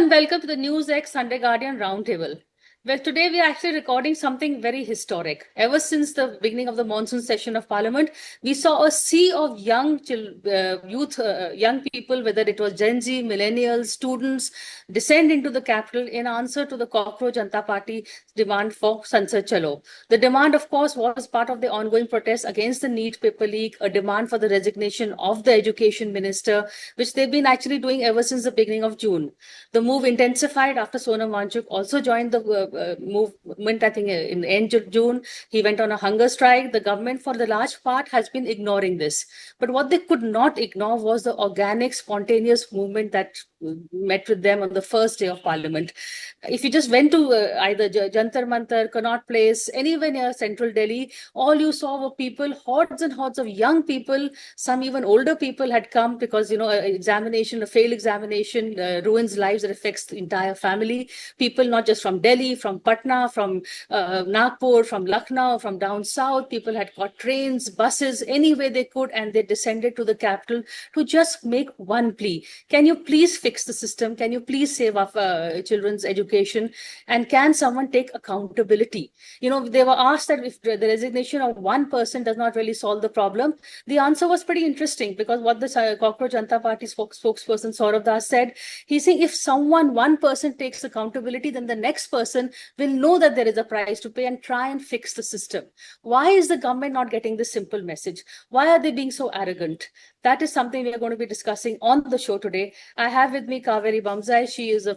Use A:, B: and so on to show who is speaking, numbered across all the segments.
A: and welcome to the NewsX Sunday Guardian Roundtable. Well, today we are actually recording something very historic. Ever since the beginning of the monsoon session of Parliament, we saw a sea of young young people, whether it was Gen Z, millennials, students, descend into the capital in answer to the Cockroach Janata Party demand for Sansad Chalo. The demand, of course, was part of the ongoing protest against the NEET paper leak, a demand for the resignation of the education minister, which they've been actually doing ever since the beginning of June. The move intensified after Sonam Wangchuk also joined the movement, I think, in end of June. He went on a hunger strike. The government, for the large part, has been ignoring this. But what they could not ignore was the organic, spontaneous movement that met with them on the first day of Parliament. If you just went to either Jantar Mantar, Connaught Place, anywhere near central Delhi, all you saw were people, hordes and hordes of young people. Some even older people had come because, a failed examination ruins lives, that affects the entire family. People not just from Delhi, from Patna, from Nagpur, from Lucknow, from down south. People had got trains, buses, any way they could, and they descended to the capital to just make one plea. Can you please fix the system? Can you please save our children's education? And can someone take accountability? They were asked that if the resignation of one person does not really solve the problem. The answer was pretty interesting, because what the Cockroach Janata Party spokesperson Saurav Das said, he's saying if one person takes accountability, then the next person will know that there is a price to pay and try and fix the system. Why is the government not getting this simple message? Why are they being so arrogant? That is something we are going to be discussing on the show today. I have with me Kaveree Bamzai. She is a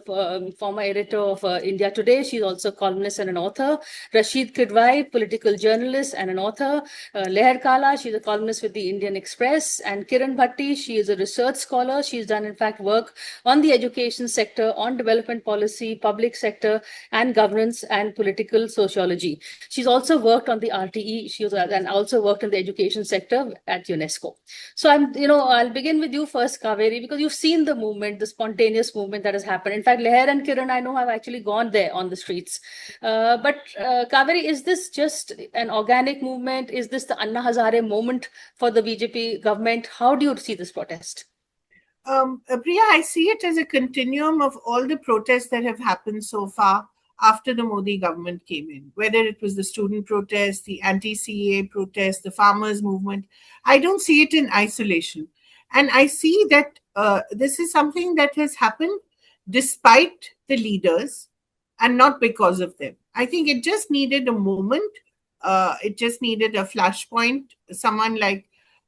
A: former editor of India Today. She's also a columnist and an author. Rasheed Kidwai, political journalist and an author. Leher Kala, she's a columnist with the Indian Express. And Kiran Bhatty, she is a research scholar. She's done, in fact, work on the education sector, on development policy, public sector, and governance and political sociology. She's also worked on the RTE. And also worked in the education sector at UNESCO. So I'll begin with you first, Kaveree, because you've seen the movement, the spontaneous movement that has happened. In fact, Leher and Kiran, I know, have actually gone there on the streets. But Kaveree, is this just an organic movement? Is this the Anna Hazare moment for the BJP government? How do you see this protest?
B: Priya, I see it as a continuum of all the protests that have happened so far after the Modi government came in, whether it was the student protest, the anti-CAA protest, the farmers movement. I don't see it in isolation. And I see that this is something that has happened despite the leaders and not because of them. I think it just needed a moment. It just needed a flashpoint, someone like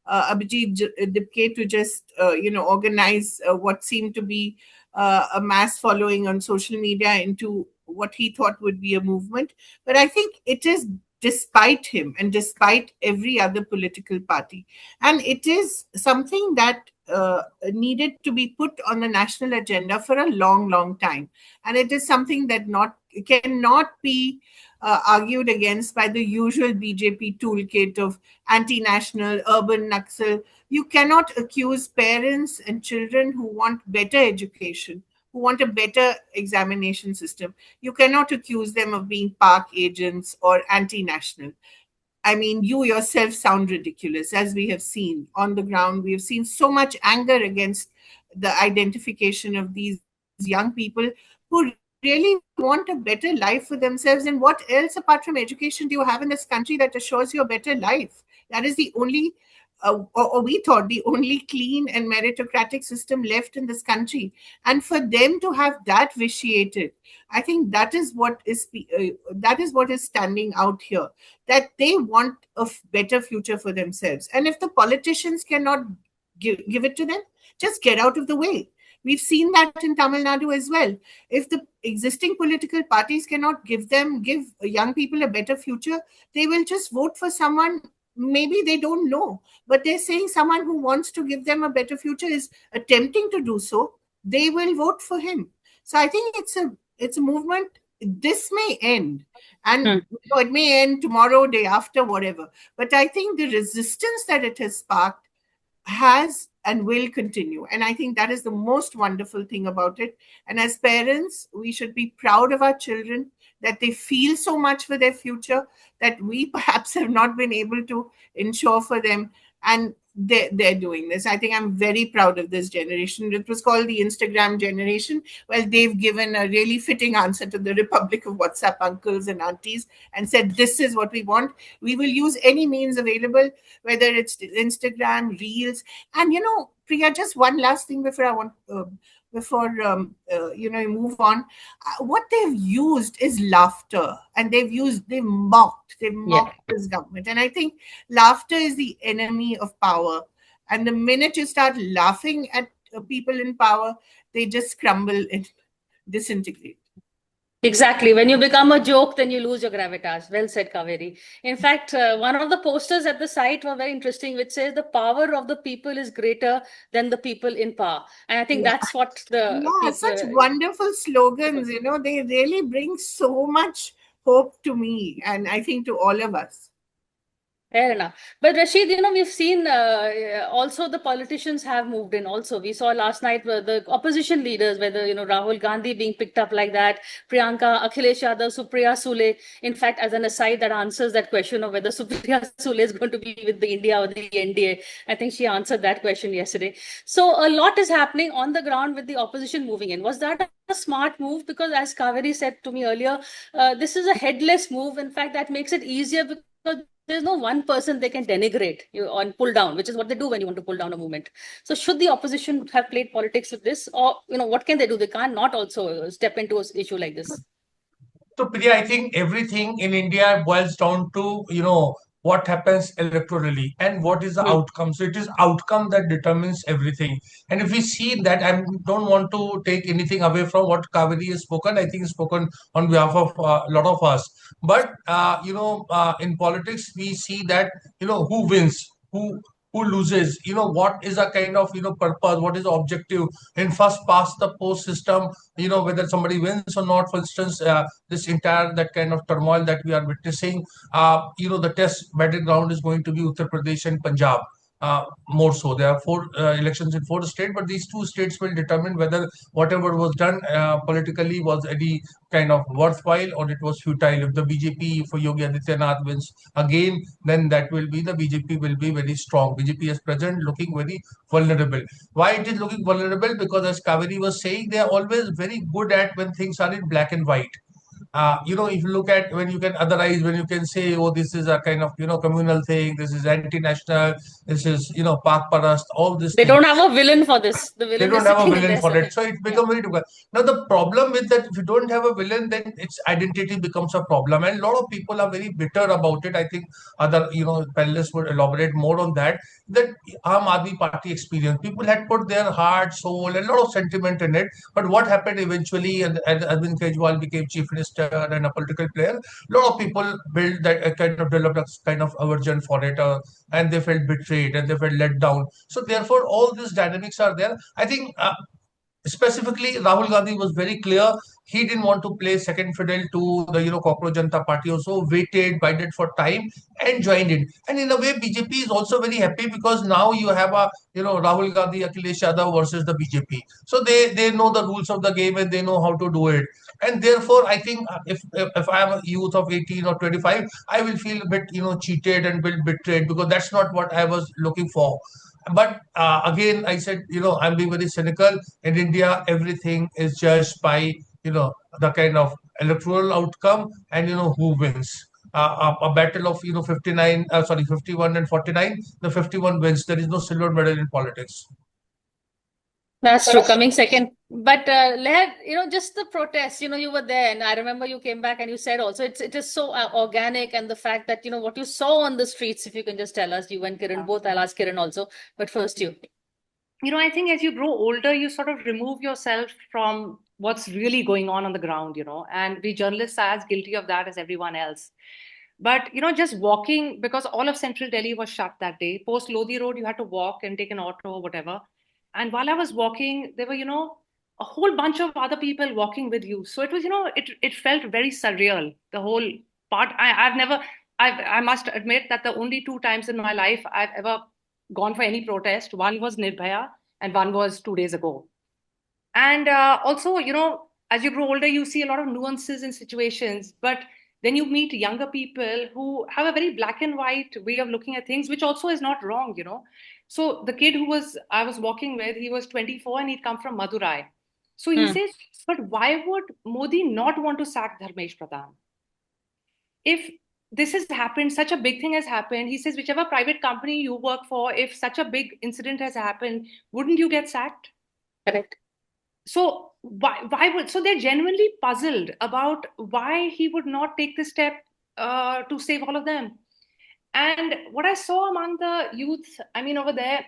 B: Abhijit Dipke to just, organize what seemed to be a mass following on social media into what he thought would be a movement. But I think it is despite him and despite every other political party. And it is something that needed to be put on the national agenda for a long, long time. And it is something that cannot be argued against by the usual BJP toolkit of anti-national, urban Naxal. You cannot accuse parents and children who want better education, who want a better examination system. You cannot accuse them of being park agents or anti-national. I mean, you yourself sound ridiculous, as we have seen on the ground. We have seen so much anger against the identification of these young people who really want a better life for themselves. And what else apart from education do you have in this country that assures you a better life? That is the only, or we thought, the only clean and meritocratic system left in this country. And for them to have that vitiated, I think that is what is standing out here, that they want a better future for themselves. And if the politicians cannot give it to them, just get out of the way. We've seen that in Tamil Nadu as well. If the existing political parties cannot give young people a better future, they will just vote for someone maybe they don't know, but they're saying someone who wants to give them a better future is attempting to do so. They will vote for him. So I think it's a movement. This may end, and it may end tomorrow, day after, whatever. But I think the resistance that it has sparked has and will continue. And I think that is the most wonderful thing about it. And as parents, we should be proud of our children, that they feel so much for their future that we perhaps have not been able to ensure for them. And they're doing this. I think I'm very proud of this generation. It was called the Instagram generation. Well, they've given a really fitting answer to the Republic of WhatsApp uncles and aunties and said, this is what we want. We will use any means available, whether it's Instagram, Reels. And, Priya, just one last thing before I want, you move on. What they've used is laughter, and they've mocked this government. And I think laughter is the enemy of power. And the minute you start laughing at people in power, they just crumble and disintegrate.
A: Exactly. When you become a joke, then you lose your gravitas. Well said, Kaveri. In fact, one of the posters at the site were very interesting, which says the power of the people is greater than the people in power. And I think
B: Yeah.
A: that's what the
B: Yeah,
A: people.
B: such wonderful slogans, they really bring so much hope to me, and I think to all of us.
A: Fair enough. But Rashid, we've seen also the politicians have moved in also. We saw last night the opposition leaders, whether, Rahul Gandhi being picked up like that, Priyanka, Akhilesh Yadav, Supriya Sule. In fact, as an aside, that answers that question of whether Supriya Sule is going to be with the India or the NDA. I think she answered that question yesterday. So a lot is happening on the ground with the opposition moving in. Was that a smart move? Because as Kaveri said to me earlier, this is a headless move. In fact, that makes it easier because there's no one person they can denigrate you on pull down, which is what they do when you want to pull down a movement. So should the opposition have played politics with this, or what can they do? They can't not also step into an issue like this.
C: So, Priya, I think everything in India boils down to, what happens electorally and what is the
A: Hmm.
C: outcome. So it is outcome that determines everything. And if we see that, I don't want to take anything away from what Kaveri has spoken. I think he's spoken on behalf of a lot of us. But, in politics, we see that, who wins, who loses, what is a kind of, purpose, what is the objective in first past the post system, whether somebody wins or not. For instance, this entire that kind of turmoil that we are witnessing, the test battleground is going to be Uttar Pradesh and Punjab. More so, there are four elections in four states, but these two states will determine whether whatever was done politically was any kind of worthwhile or it was futile. If the BJP for Yogi Adityanath wins again, then that will be the BJP will be very strong. BJP is present looking very vulnerable. Why it is looking vulnerable? Because as Kaveri was saying, they are always very good at when things are in black and white. If you look at when you can otherize, when you can say, oh, this is a kind of, communal thing, this is anti-national, this is, Pak Parast, all these
A: They
C: things.
A: don't have a villain for this. The
C: They
A: villain
C: don't
A: is
C: have a
A: sitting in
C: villain
A: there.
C: for it. So it becomes very difficult. Now, the problem with that, if you don't have a villain, then its identity becomes a problem. And a lot of people are very bitter about it. I think other, panelists would elaborate more on that. That Aam Aadmi Party experience. People had put their heart, soul, and a lot of sentiment in it. But what happened eventually, and Arvind Kejriwal became chief minister and a political player, a lot of people built that kind of developed a kind of aversion for it, and they felt betrayed and they felt let down. So therefore, all these dynamics are there. I think specifically Rahul Gandhi was very clear. He didn't want to play second fiddle to the Cockroach Janata Party. Also waited, bided for time, and joined in. And in a way, BJP is also very happy because now you have a Rahul Gandhi, Akhilesh Yadav versus the BJP. So they know the rules of the game and they know how to do it. And therefore, I think if I am a youth of 18 or 25, I will feel a bit cheated and bit betrayed because that's not what I was looking for. But again, I said, I'm being very cynical. In India, everything is judged by, the kind of electoral outcome and, who wins. A battle of, 51 and 49, the 51 wins. There is no silver medal in politics.
A: That's true, coming second. But Leher, just the protest, you were there, and I remember you came back and you said also it is so organic, and the fact that, what you saw on the streets, if you can just tell us, you and Kiran both, I'll ask Kiran also, but first you.
D: I think as you grow older, you sort of remove yourself from what's really going on the ground, and we journalists are as guilty of that as everyone else. But, just walking, because all of central Delhi was shut that day, post Lodi Road, you had to walk and take an auto or whatever. And while I was walking, there were, a whole bunch of other people walking with you. So it was, it felt very surreal, the whole part. I must admit that the only two times in my life I've ever gone for any protest, one was Nirbhaya and one was 2 days ago. And also, as you grow older, you see a lot of nuances in situations. But Then you meet younger people who have a very black and white way of looking at things, which also is not wrong, you know. So the kid I was walking with, he was 24 and he'd come from Madurai. So he
A: Hmm.
D: says, but why would Modi not want to sack Dharmesh Pradhan? If this has happened, such a big thing has happened, he says, whichever private company you work for, if such a big incident has happened, wouldn't you get sacked?
A: Correct.
D: So why would, so they're genuinely puzzled about why he would not take this step to save all of them. And what I saw among the youth, I mean, over there,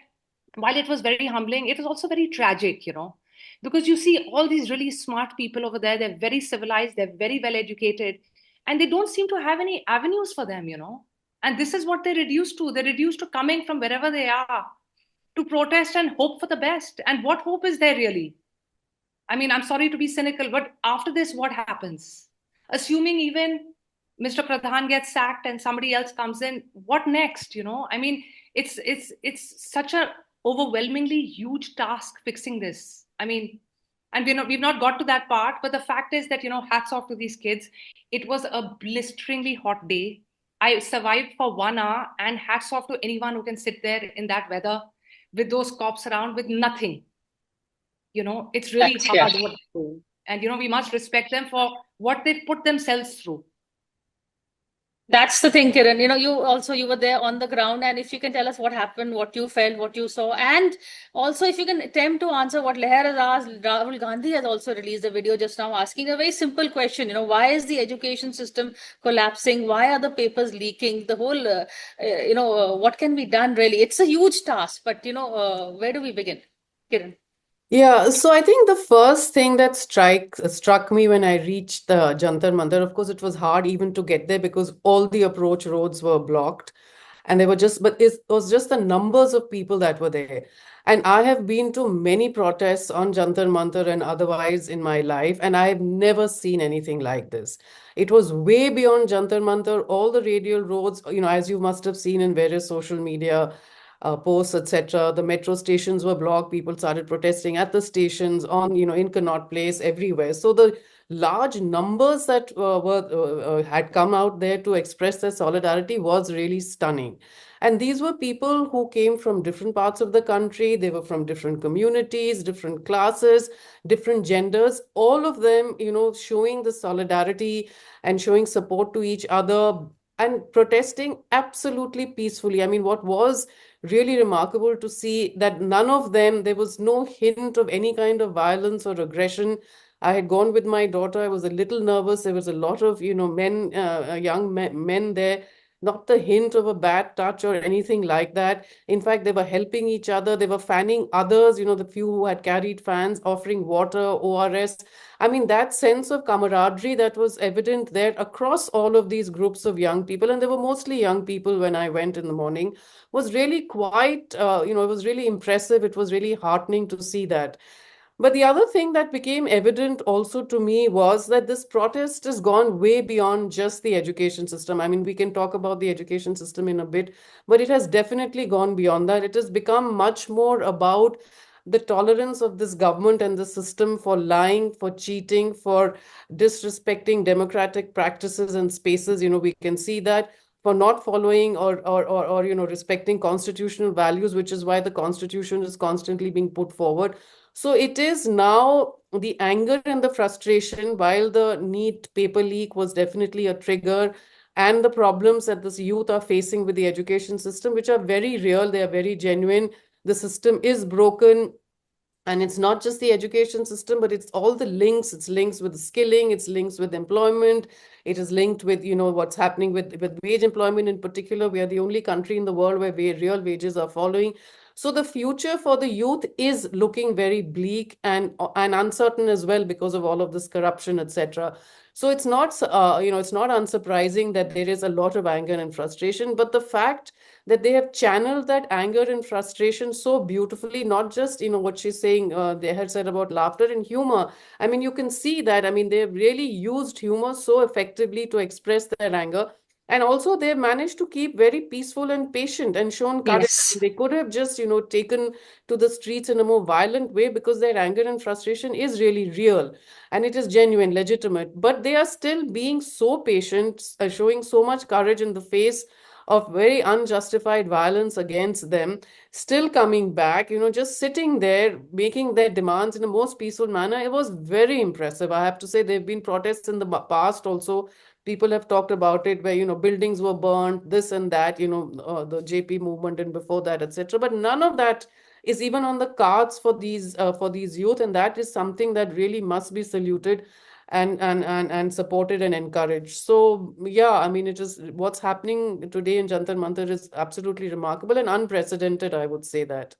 D: while it was very humbling, it was also very tragic, you know, because you see all these really smart people over there. They're very civilized, they're very well educated, and they don't seem to have any avenues for them, you know. And this is what they're reduced to. They're reduced to coming from wherever they are to protest and hope for the best. And what hope is there really? I mean, I'm sorry to be cynical, but after this, what happens? Assuming even Mr. Pradhan gets sacked and somebody else comes in, what next? You know, I mean, it's such a overwhelmingly huge task fixing this. I mean, and we've not got to that part, but the fact is that, you know, hats off to these kids. It was a blisteringly hot day. I survived for 1 hour, and hats off to anyone who can sit there in that weather with those cops around with nothing. You know, it's really
A: Correct. Yeah.
D: hard what they do. And, you know, we must respect them for what they put themselves through.
A: That's the thing, Kiran. You know, you were there on the ground, and if you can tell us what happened, what you felt, what you saw, and also if you can attempt to answer what Leher has asked. Rahul Gandhi has also released a video just now asking a very simple question. You know, why is the education system collapsing? Why are the papers leaking? The whole, what can be done really? It's a huge task, but where do we begin, Kiran?
E: Yeah, so I think the first thing that struck me when I reached the Jantar Mandir, of course, it was hard even to get there because all the approach roads were blocked. And they were but it was just the numbers of people that were there. And I have been to many protests on Jantar Mantar and otherwise in my life, and I have never seen anything like this. It was way beyond Jantar Mantar, all the radial roads, as you must have seen in various social media posts, etc. The metro stations were blocked. People started protesting at the stations, in Connaught Place, everywhere. So the large numbers that had come out there to express their solidarity was really stunning. And these were people who came from different parts of the country. They were from different communities, different classes, different genders, all of them, showing the solidarity and showing support to each other and protesting absolutely peacefully. I mean, what was really remarkable to see that none of them, there was no hint of any kind of violence or aggression. I had gone with my daughter. I was a little nervous. There was a lot of, young men there, not the hint of a bad touch or anything like that. In fact, they were helping each other. They were fanning others, the few who had carried fans, offering water, ORS. I mean, that sense of camaraderie that was evident there across all of these groups of young people, and they were mostly young people when I went in the morning, was really quite, it was really impressive. It was really heartening to see that. But the other thing that became evident also to me was that this protest has gone way beyond just the education system. I mean, we can talk about the education system in a bit, but it has definitely gone beyond that. It has become much more about the tolerance of this government and the system for lying, for cheating, for disrespecting democratic practices and spaces. We can see that for not following or respecting constitutional values, which is why the constitution is constantly being put forward. So it is now the anger and the frustration, while the NEET paper leak was definitely a trigger, and the problems that this youth are facing with the education system, which are very real, they are very genuine. The system is broken. And it's not just the education system, but it's all the links. It's links with skilling, it's links with employment, it is linked with, what's happening with wage employment in particular. We are the only country in the world where real wages are falling. So the future for the youth is looking very bleak and uncertain as well because of all of this corruption, etc. So it's not, it's not unsurprising that there is a lot of anger and frustration, but the fact that they have channeled that anger and frustration so beautifully, not just, what she's saying, they had said about laughter and humor. I mean, you can see that, I mean, they've really used humor so effectively to express their anger. And also, they've managed to keep very peaceful and patient and shown courage. I mean,
A: Yes.
E: they could have just, taken to the streets in a more violent way because their anger and frustration is really real and it is genuine, legitimate. But they are still being so patient, showing so much courage in the face of very unjustified violence against them, still coming back, just sitting there, making their demands in a most peaceful manner. It was very impressive. I have to say, there have been protests in the past also. People have talked about it where, buildings were burned, this and that, the JP movement and before that, etc. But none of that is even on the cards for these youth, and that is something that really must be saluted and supported and encouraged. So yeah, I mean, it is what's happening today in Jantar Mantar is absolutely remarkable and unprecedented, I would say that.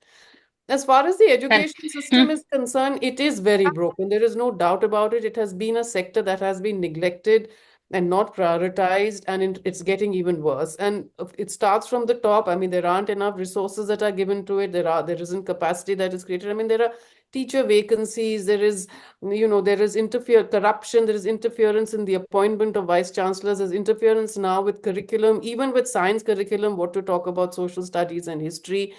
E: As far as the
A: And
E: education system is concerned, it is very broken. There is no doubt about it. It has been a sector that has been neglected and not prioritized, and it's getting even worse. And it starts from the top. I mean, there aren't enough resources that are given to it. There isn't capacity that is created. I mean, there are teacher vacancies. There is corruption. There is interference in the appointment of vice chancellors. There's interference now with curriculum, even with science curriculum. What to talk about social studies and history,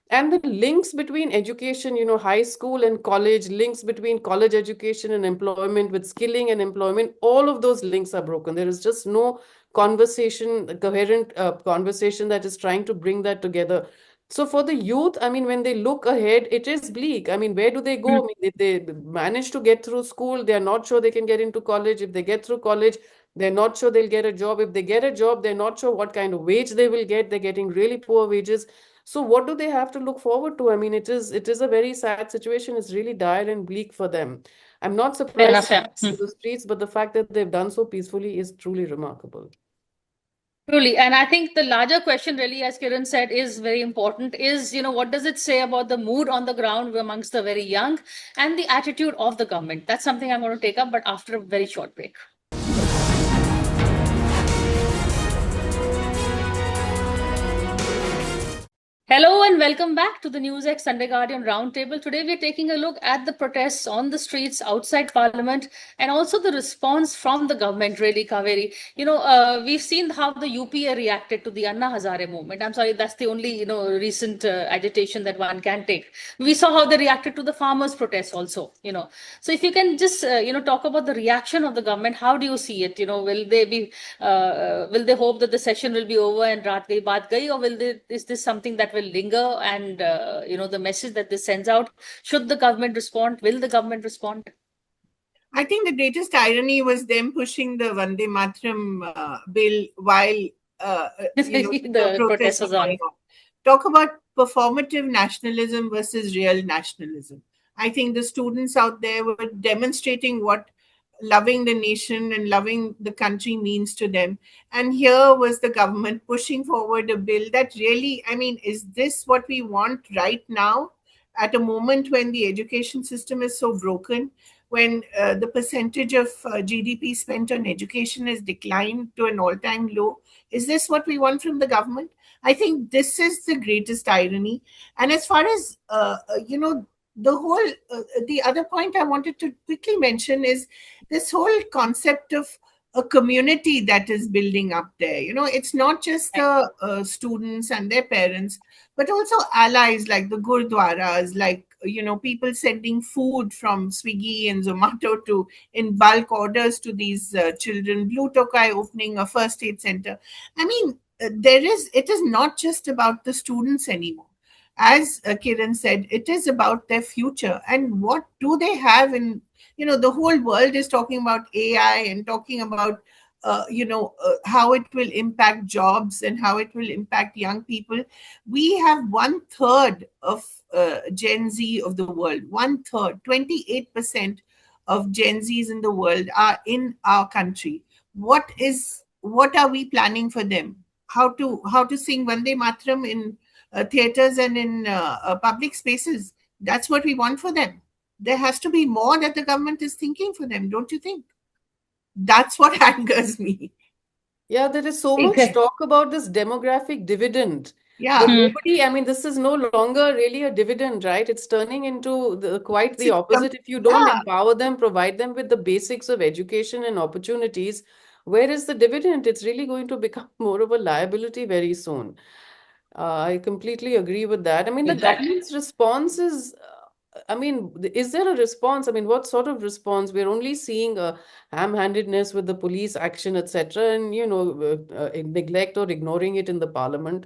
E: and the links between education, high school and college, links between college education and employment, with skilling and employment, all of those links are broken. There is just no coherent conversation that is trying to bring that together. So for the youth, I mean, when they look ahead, it is bleak. I mean, where do they go? I mean, if they manage to get through school, they are not sure they can get into college. If they get through college, they're not sure they'll get a job. If they get a job, they're not sure what kind of wage they will get. They're getting really poor wages. So what do they have to look forward to? I mean, it is a very sad situation. It's really dire and bleak for them. I'm not
A: fair
E: surprised
A: enough.
E: they're
A: Yeah.
E: to the streets, but the fact that they've done so peacefully is truly remarkable.
A: Truly. And I think the larger question, really, as Kiran said, is very important is, what does it say about the mood on the ground amongst the very young and the attitude of the government? That's something I'm going to take up, but after a very short break. Hello and welcome back to the NewsX Sunday Guardian Roundtable. Today we are taking a look at the protests on the streets outside Parliament and also the response from the government, really, Kaveree. We've seen how the UPA reacted to the Anna Hazare movement. I'm sorry, that's the only, recent agitation that one can take. We saw how they reacted to the farmers' protests also. So if you can just, talk about the reaction of the government, how do you see it? Will they hope that the session will be over and raat gayi baat gayi, or is this something that will linger? And the message that this sends out, should the government respond? Will the government respond?
B: I think the greatest irony was them pushing the Vande Mataram bill while the
A: The
B: protests
A: protest
B: were
A: was on.
B: going on. Talk about performative nationalism versus real nationalism. I think the students out there were demonstrating what loving the nation and loving the country means to them. And here was the government pushing forward a bill that really, I mean, is this what we want right now? At a moment when the education system is so broken, when the percentage of GDP spent on education has declined to an all time low. Is this what we want from the government? I think this is the greatest irony. And as far as, the other point I wanted to quickly mention is this whole concept of a community that is building up there. It's not just the students and their parents, but also allies like the gurdwaras, like people sending food from Swiggy and Zomato to in bulk orders to these children. Blue Tokai opening a first aid center. I mean, it is not just about the students anymore. As Kiran said, it is about their future and what do they have in, the whole world is talking about AI and talking about how it will impact jobs and how it will impact young people. We have 1/3 of Gen Z of the world. 1/3, 28% of Gen Zs in the world are in our country. What are we planning for them? How to sing Vande Mataram in theaters and in public spaces? That's what we want for them. There has to be more that the government is thinking for them, don't you think? That's what angers me.
E: Yeah, there is so much
A: Exactly.
E: talk about this demographic dividend. But
B: Yeah,
E: nobody, I mean, this is no longer really a dividend, right? It's turning into quite
B: it's
E: the opposite. If you don't
B: yeah.
E: empower them, provide them with the basics of education and opportunities, where is the dividend? It's really going to become more of a liability very soon. I completely agree with that. I mean, the
A: With that.
E: government's response is, I mean, is there a response? I mean, what sort of response? We're only seeing a ham-handedness with the police action, etc., and neglect or ignoring it in the parliament.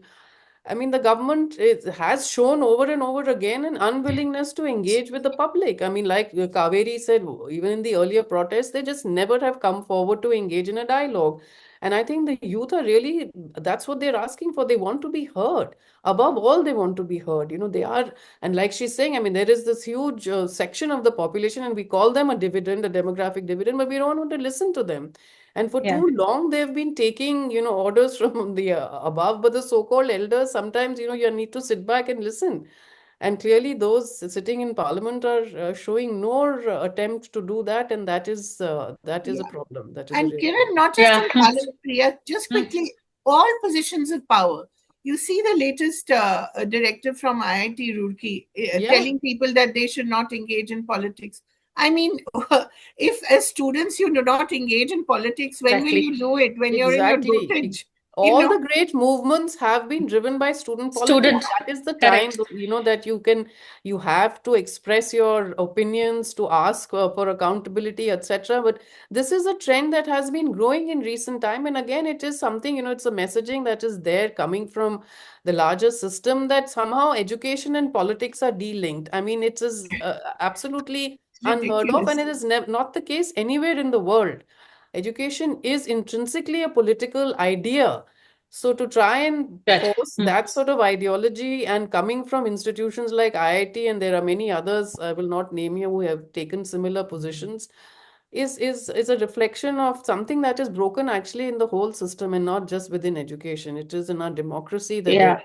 E: I mean, the government has shown over and over again an unwillingness to engage with the public. I mean, like Kaveri said, even in the earlier protests, they just never have come forward to engage in a dialogue. And I think the youth are really, that's what they're asking for. They want to be heard. Above all, they want to be heard. They are, and like she's saying, I mean, there is this huge section of the population, and we call them a dividend, a demographic dividend, but we don't want to listen to them. And for
A: Yeah.
E: too long, they've been taking, orders from the above, but the so-called elders, sometimes, you need to sit back and listen. And clearly, those sitting in parliament are showing no attempt to do that, and that is a
B: Yeah.
E: problem. That is a
B: And
E: real
B: Kiran,
E: problem.
B: not just
A: Yeah.
B: in Parliament, Priya, just
A: Hmm.
B: quickly, all positions of power. You see the latest directive from IIT Roorkee
E: Yeah,
B: telling people that they should not engage in politics. I mean, if as students you do not engage in politics, when will
A: Exactly.
B: you do it? When you're in your
E: exactly.
B: dotage, you
E: All
B: know?
E: the great movements have been driven by student politics.
A: Student.
E: That is the time,
A: Correct.
E: that you have to express your opinions, to ask for accountability, etc. But this is a trend that has been growing in recent time. And again, it is something, it's a messaging that is there coming from the larger system, that somehow education and politics are delinked. I mean, it is absolutely
B: It's
E: unheard of, and
B: ridiculous.
E: it is not the case anywhere in the world. Education is intrinsically a political idea. So to try and
A: Right.
E: force that sort of ideology, and coming from institutions like IIT, and there are many others, I will not name here, who have taken similar positions, is a reflection of something that is broken actually in the whole system, and not just within education. It is in our democracy that the
A: Yeah.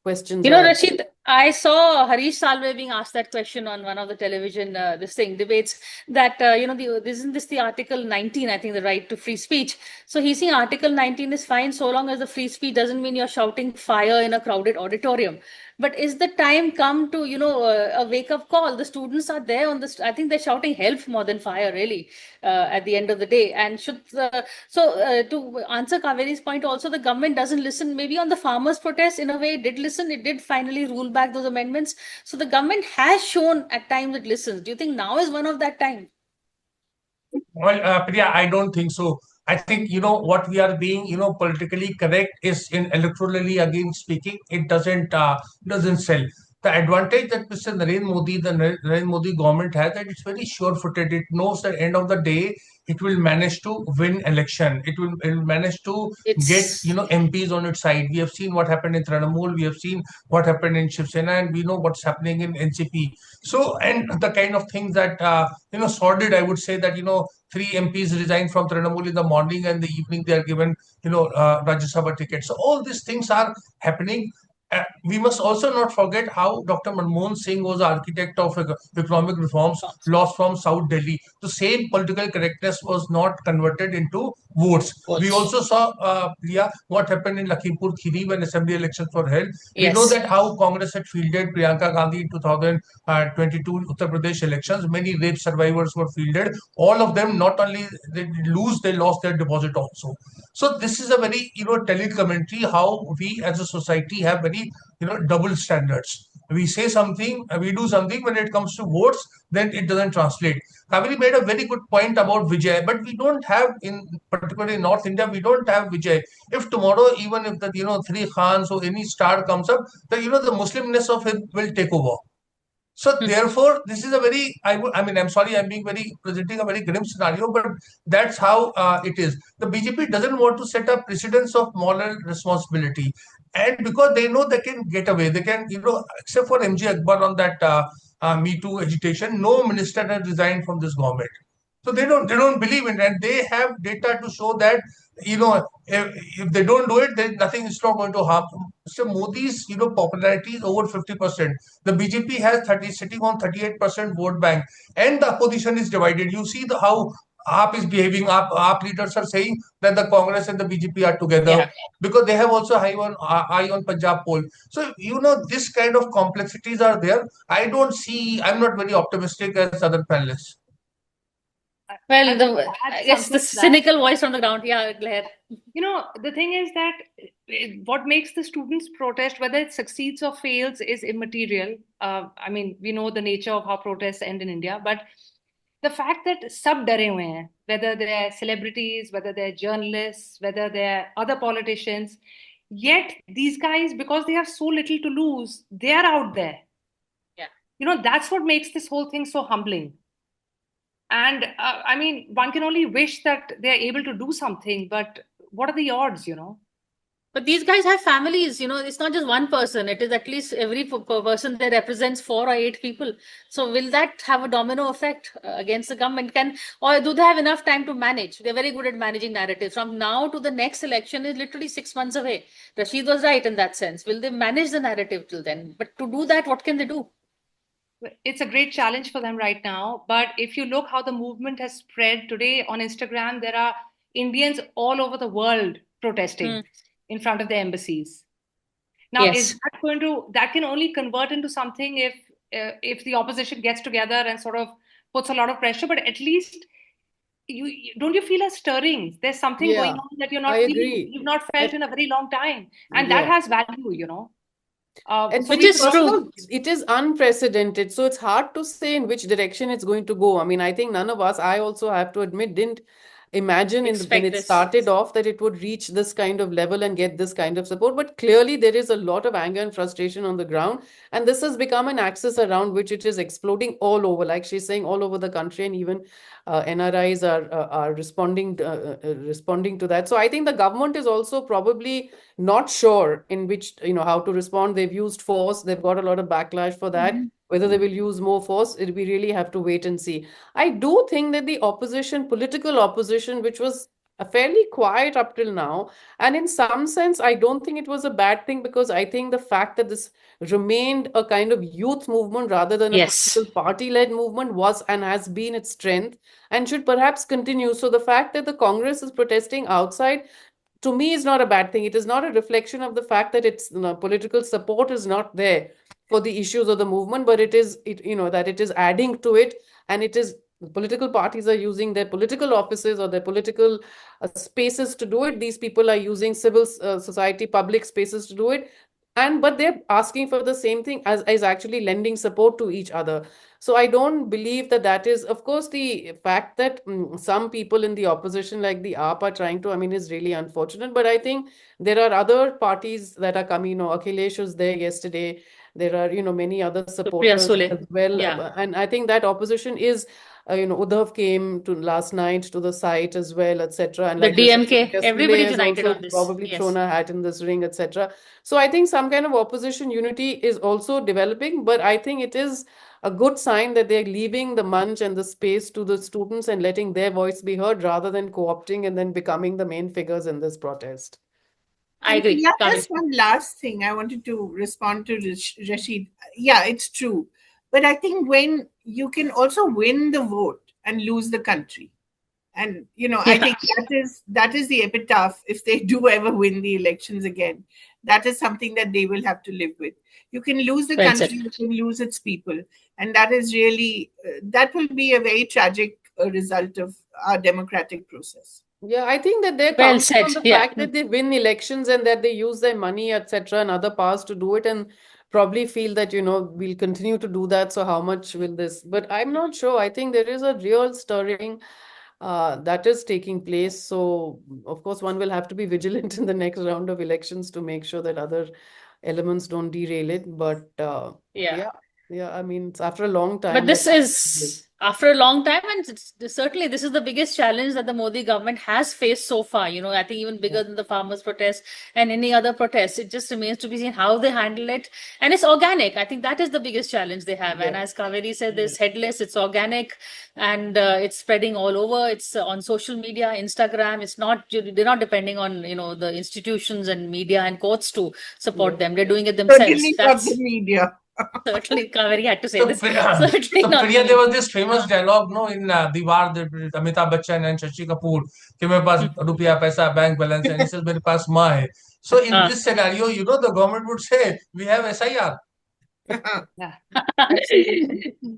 E: questions are.
A: Rashid, I saw Harish Salve being asked that question on one of the television debates, that isn't this the Article 19? I think the right to free speech. So he's saying Article 19 is fine so long as the free speech doesn't mean you're shouting fire in a crowded auditorium. But is the time come to a wake up call? The students are there on this. I think they're shouting help more than fire, really, at the end of the day. And to answer Kaveri's point, also the government doesn't listen. Maybe on the farmers' protest, in a way, it did listen. It did finally rule back those amendments. So the government has shown at times it listens. Do you think now is one of that time?
C: Well, Priya, I don't think so. I think, what we are being, politically correct is in electorally again speaking, it doesn't sell. The advantage that Mr. Narendra Modi government has, that it's very sure-footed. It knows that end of the day, it will manage to win election. It will manage to get,
A: It's
C: MPs on its side. We have seen what happened in Trinamool. We have seen what happened in Shiv Sena, and we know what's happening in NCP. So, and the kind of things that, sordid, I would say that, three MPs resign from Trinamool in the morning, and the evening they are given, Rajya Sabha tickets. So all these things are happening. We must also not forget how Dr. Manmohan Singh was the architect of economic reforms, lost from South Delhi. The same political correctness was not converted into votes. We
A: votes.
C: also saw, Priya, what happened in Lakhimpur Kheri when assembly elections were held. We know
A: Yes.
C: that how Congress had fielded Priyanka Gandhi in 2022 Uttar Pradesh elections. Many rape survivors were fielded. All of them not only they lose, they lost their deposit also. So this is a very telling commentary how we as a society have very double standards. We say something, we do something. When it comes to votes, then it doesn't translate. Kaveri made a very good point about Vijay, but we don't have, in particularly in North India, we don't have Vijay. If tomorrow, even if the three Khans or any star comes up, the the Muslimness of him will take over. So therefore, this is a very, I mean, I'm sorry, I'm being very, presenting a very grim scenario, but that's how it is. The BJP doesn't want to set up precedents of moral responsibility. And because they know they can get away, they can, except for MJ Akbar on that Me Too agitation, no minister has resigned from this government. So they don't believe in it, and they have data to show that if they don't do it, then nothing is not going to happen. Mr. Modi's popularity is over 50%. The BJP has 30 sitting on 38% vote bank, and the opposition is divided. You see how AAP is behaving. AAP leaders are saying that the Congress and the BJP are together
A: Yeah.
C: because they have also eye on Punjab poll. So this kind of complexities are there. I'm not very optimistic as other panelists.
A: Well,
D: I want to add
A: I guess the
D: something to that.
A: cynical voice from the ground. Yeah, Claire.
D: The thing is that what makes the students protest, whether it succeeds or fails, is immaterial. I mean, we know the nature of how protests end in India, but the fact that sab dare hue hain, whether they're celebrities, whether they're journalists, whether they're other politicians, yet these guys, because they have so little to lose, they are out there.
A: Yeah.
D: That's what makes this whole thing so humbling. And I mean, one can only wish that they're able to do something, but what are the odds?
A: But these guys have families, it's not just one person. It is at least every person that represents 4 or 8 people. So will that have a domino effect against the government? Or do they have enough time to manage? They're very good at managing narratives. From now to the next election is literally 6 months away. Rasheed was right in that sense. Will they manage the narrative till then? But to do that, what can they do?
D: It's a great challenge for them right now. But if you look how the movement has spread today on Instagram, there are Indians all over the world protesting in front of the embassies. Now,
A: Yes.
D: is that can only convert into something if the opposition gets together and sort of puts a lot of pressure, but at least don't you feel a stirring? There's something going
E: Yeah,
D: on that
E: I agree.
D: you've not felt in a very long time. And that
E: Yeah.
D: has value.
E: And
D: So
A: Which
D: we
A: is
E: first of
A: true.
E: all, it is unprecedented. So it's hard to say in which direction it's going to go. I mean, I think none of us, I also have to admit, didn't imagine when
A: Expect
E: it
A: this.
E: started off that it would reach this kind of level and get this kind of support. But clearly, there is a lot of anger and frustration on the ground. And this has become an axis around which it is exploding all over, like she's saying, all over the country. And even NRIs are responding to that. So I think the government is also probably not sure in which, how to respond. They've used force. They've got a lot of backlash for that. Whether they will use more force, we really have to wait and see. I do think that the opposition, political opposition, which was fairly quiet up till now, and in some sense, I don't think it was a bad thing, because I think the fact that this remained a kind of youth movement rather than a
A: Yes.
E: political party-led movement was and has been its strength and should perhaps continue. So the fact that the Congress is protesting outside, to me, is not a bad thing. It is not a reflection of the fact that its political support is not there for the issues of the movement, but that it is adding to it, and it is political parties are using their political offices or their political spaces to do it. These people are using civil society public spaces to do it, but they're asking for the same thing as actually lending support to each other. So I don't believe that is, of course, the fact that some people in the opposition, like the AAP, are trying to, I mean, is really unfortunate. But I think there are other parties that are coming. Akhilesh was there yesterday. There are, many other
A: Supriya
E: supporters
A: Sule.
E: as well.
A: Yeah.
E: And I think that opposition is, Uddhav came to last night to the site as well, etc. And
A: The
E: like you said,
A: DMK,
E: Supriya Sule
A: everybody's
E: has
A: united
E: also
A: on this.
E: probably
A: Yes.
E: thrown a hat in this ring, etc. So I think some kind of opposition unity is also developing, but I think it is a good sign that they're leaving the munch and the space to the students and letting their voice be heard rather than co-opting and then becoming the main figures in this protest.
A: I
B: And
A: agree.
B: yeah,
A: Kavi.
B: just one last thing I wanted to respond to Rashid. Yeah, it's true. But I think when you can also win the vote and lose the country. And I think that is the epitaph if they do ever win the elections again. That is something that they will have to live with. You can lose the
A: Well said.
B: country, you can lose its people, and that is really that will be a very tragic result of our democratic process.
E: Yeah, I think that they're
A: Well
E: counting
A: said.
E: on the
A: Yeah.
E: fact that they win elections and that they use their money, etc., and other powers to do it, and probably feel that, we'll continue to do that. So how much will this? But I'm not sure. I think there is a real stirring that is taking place. So, of course, one will have to be vigilant in the next round of elections to make sure that other elements don't derail it. But
A: Yeah.
E: yeah, I mean, it's after a long time.
A: But this is after a long time, and certainly this is the biggest challenge that the Modi government has faced so far. I think even bigger than the farmers' protest and any other protest. It just remains to be seen how they handle it. And it's organic. I think that is the biggest challenge they have. And as Kaveree said, this headless, it's organic, and it's spreading all over. It's on social media, Instagram. It's not, they're not depending on, the institutions and media and courts to support them. They're doing it themselves.
B: Certainly not the media.
A: Certainly, Kaveree had to say
C: So,
A: this.
C: so
A: Certainly not.
C: Priya, there was this famous dialogue, no, in Diwar, with Amitabh Bachchan and Shashi Kapoor, कि मेरे पास रुपया पैसा bank balance है, and he says मेरे पास माँ है. So in this scenario, the government would say we have SIR.
D: Yeah.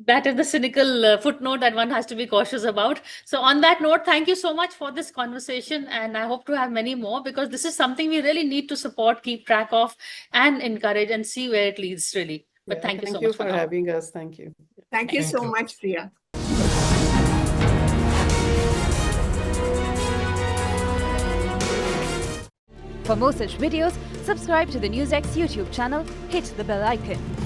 A: That is the cynical footnote that one has to be cautious about. So, on that note, thank you so much for this conversation, and I hope to have many more, because this is something we really need to support, keep track of, and encourage, and see where it leads, really. But
E: Yeah,
A: thank you so
E: thank you
A: much for
E: for
A: now.
E: having us. Thank you.
B: Thank you
C: Thank
B: so
C: you.
B: much, Priya.
F: For more such videos, subscribe to the NewsX YouTube channel, hit the bell icon.